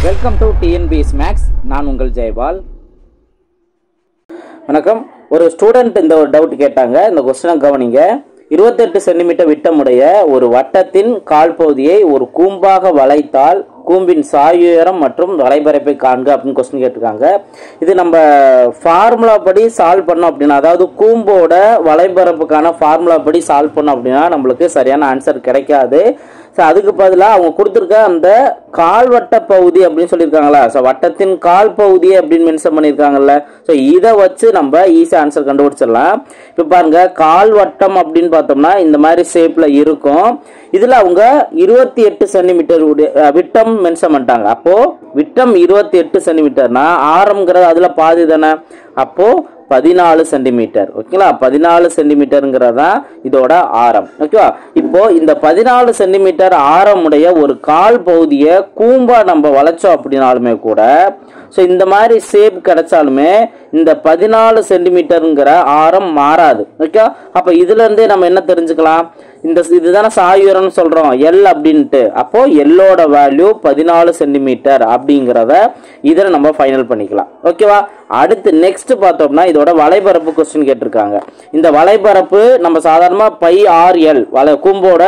Welcome to TNBS maths. நான் உங்கள் ஜெயபால். வணக்கம். ஒரு ஸ்டூடெண்ட் இந்த ஒரு டவுட் கேட்டாங்க. இந்த கொஸ்டினை கவனிங்க. 28 சென்டிமீட்டர் விட்டமுடைய ஒரு வட்டத்தின் கால் பகுதியை ஒரு கூம்பாக வளைத்தால் கூம்பின் சாயுயரம் மற்றும் வளைபரப்பை காண்க அப்படின்னு கொஸ்டின் கேட்டிருக்காங்க. இது நம்ம ஃபார்முலா படி சால்வ் பண்ணோம் அப்படின்னா, அதாவது கூம்போட வளைபரப்புக்கான ஃபார்முலா படி சால்வ் பண்ணோம் அப்படின்னா நம்மளுக்கு சரியான ஆன்சர் கிடைக்காது. ஸோ அதுக்கு பதிலாக அவங்க கொடுத்துருக்க அந்த கால்வட்ட பகுதி அப்படின்னு சொல்லியிருக்காங்களா, ஸோ வட்டத்தின் கால் பகுதி அப்படின்னு மென்ஷன் பண்ணியிருக்காங்கல்ல, ஸோ இதை வச்சு நம்ம ஈஸியாக ஆன்சர் கண்டுபிடிச்சிடலாம். இப்போ பாருங்க, கால்வட்டம் அப்படின்னு பார்த்தோம்னா இந்த மாதிரி ஷேப்ல இருக்கும். இதில் அவங்க 28 சென்டிமீட்டர் விட்டம் மென்ஷன் பண்ணிட்டாங்க. அப்போ விட்டம் 28 சென்டிமீட்டர்னா ஆரம்ங்கிறது அதுல பாதி தானே, அப்போ 14 சென்டிமீட்டர். ஓகேங்களா, 14 சென்டிமீட்டருங்கிறதா இதோட ஆரம். ஓகேவா, இப்போ இந்த 14 சென்டிமீட்டர் ஆரம் உடைய ஒரு கால் பகுதியை கூம்பா நம்ம வளைச்சோம் அப்படின்னாலுமே கூட, ஸோ இந்த மாதிரி ஷேப் கிடைச்சாலுமே இந்த 14 சென்டிமீட்டருங்கிற ஆரம் மாறாது. ஓகே, அப்போ இதுல இருந்தே நம்ம என்ன தெரிஞ்சுக்கலாம், இதுதானே சாயுயரம்னு சொல்றோம் எல் அப்படின்ட்டு. அப்போ எல்லோட வேல்யூ 14 சென்டிமீட்டர் அப்படிங்கிறத இதில் நம்ம ஃபைனல் பண்ணிக்கலாம். ஓகேவா, அடுத்து நெக்ஸ்ட் பார்த்தோம்னா இதோட வளைபரப்பு கொஸ்டின் கேட்டிருக்காங்க. இந்த வளைபரப்பு நம்ம சாதாரணமா பை ஆர் எல் கூம்போட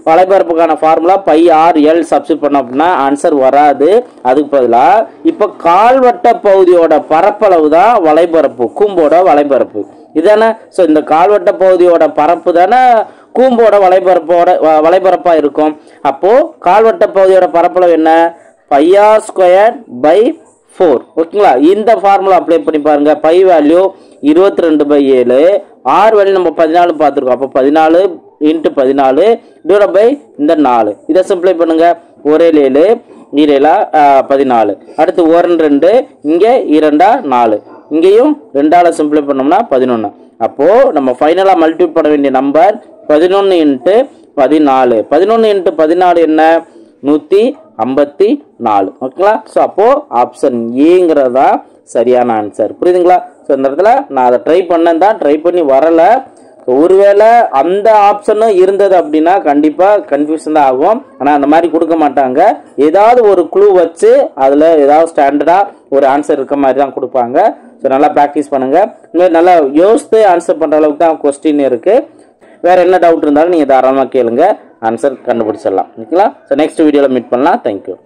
வளைபரப்புக்கான formula pi r l substitute பண்ணோம் அப்படின்னா ஆன்சர் வராது. அதுக்கு பதிலாக இப்போ கால்வட்ட பகுதியோட பரப்பளவு தான் வளைபரப்பு, கூம்போட வளைபரப்பு இதானே. ஸோ இந்த கால்வட்ட பகுதியோட பரப்பு தானே கூம்போட வளைபரப்பா இருக்கும். அப்போ கால்வட்ட பகுதியோட பரப்பளவு என்ன, பை ஆர் ஸ்கொயர் பை 4. ஓகேங்களா, இந்த ஃபார்முலா அப்ளை பண்ணி பாருங்க. பை வேல்யூ 22/7, ஆர் வேல்யூ நம்ம 14 பார்த்துருக்கோம். அப்போ 14 × 14 டிவைட் பை இந்த 4. இதை சிம்பிளை பண்ணுங்க. 1 7 7 14. அடுத்து 1 2, இங்கே 2 4, இங்கேயும் 2ஆல சிம்பிளை பண்ணோம்னா 11. அப்போ நம்ம ஃபைனலா மல்டிபிள் பண்ண வேண்டிய நம்பர் 11 × 14. 11 × 14 என்ன, 154. ஓகேங்களா, ஸோ அப்போ ஆப்ஷன் ஏங்கிறதா சரியான ஆன்சர். புரியுதுங்களா? ஸோ இந்த இடத்துல நான் அதை ட்ரை பண்ணேன் தான், ட்ரை பண்ணி வரல. ஒருவேளை அந்த ஆப்ஷனும் இருந்தது அப்படின்னா கண்டிப்பா கன்ஃபியூஷன் தான் ஆகும். ஆனால் அந்த மாதிரி கொடுக்க மாட்டாங்க. ஏதாவது ஒரு க்ளூ வச்சு அதில் ஏதாவது ஸ்டாண்டர்டா ஒரு ஆன்சர் இருக்க மாதிரி தான் கொடுப்பாங்க. ஸோ நல்லா ப்ராக்டிஸ் பண்ணுங்க. இனிமேல் நல்லா யோசித்து ஆன்சர் பண்ற அளவுக்கு தான் கொஸ்டின் இருக்கு. வேற என்ன டவுட் இருந்தாலும் நீங்க தாராளமாக கேளுங்க, ஆன்சர் கண்டுபிடிச்சிடலாம். ஓகேங்களா, ஸோ நெக்ஸ்ட் வீடியோவில் மீட் பண்ணலாம். தேங்க்யூ.